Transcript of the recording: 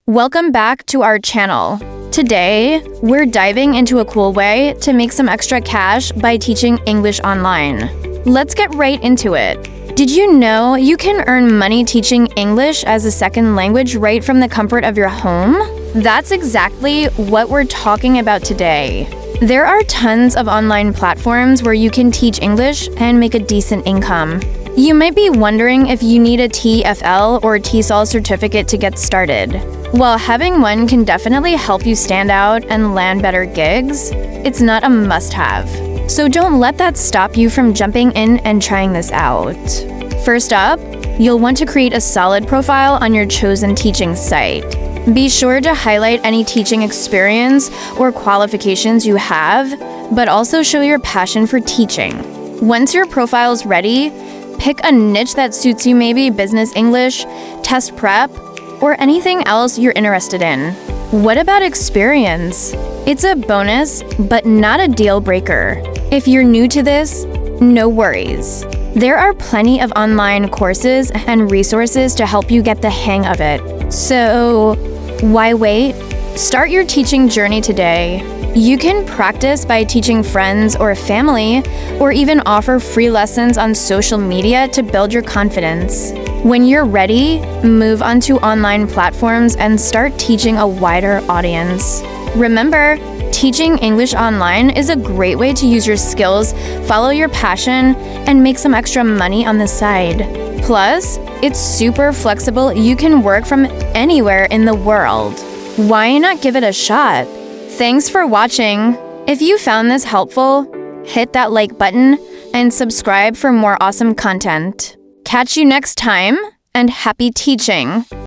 Welcome back to our channel. Today, we're diving into a cool way to make some extra cash by teaching English online. Let's get right into it. Did you know you can earn money teaching English as a second language right from the comfort of your home? That's exactly what we're talking about today. There are tons of online platforms where you can teach English and make a decent income. You might be wondering if you need a TEFL or TESOL certificate to get started. While having one can definitely help you stand out and land better gigs, it's not a must-have. So don't let that stop you from jumping in and trying this out. First up, you'll want to create a solid profile on your chosen teaching site. Be sure to highlight any teaching experience or qualifications you have, but also show your passion for teaching. Once your profile's ready, pick a niche that suits you, maybe business English, test prep, or anything else you're interested in. What about experience? It's a bonus, but not a deal breaker. If you're new to this, no worries. There are plenty of online courses and resources to help you get the hang of it. So, why wait? Start your teaching journey today. You can practice by teaching friends or family, or even offer free lessons on social media to build your confidence. When you're ready, move onto online platforms and start teaching a wider audience. Remember, teaching English online is a great way to use your skills, follow your passion, and make some extra money on the side. Plus, it's super flexible. You can work from anywhere in the world. Why not give it a shot? Thanks for watching. If you found this helpful, hit that like button and subscribe for more awesome content. Catch you next time, and happy teaching!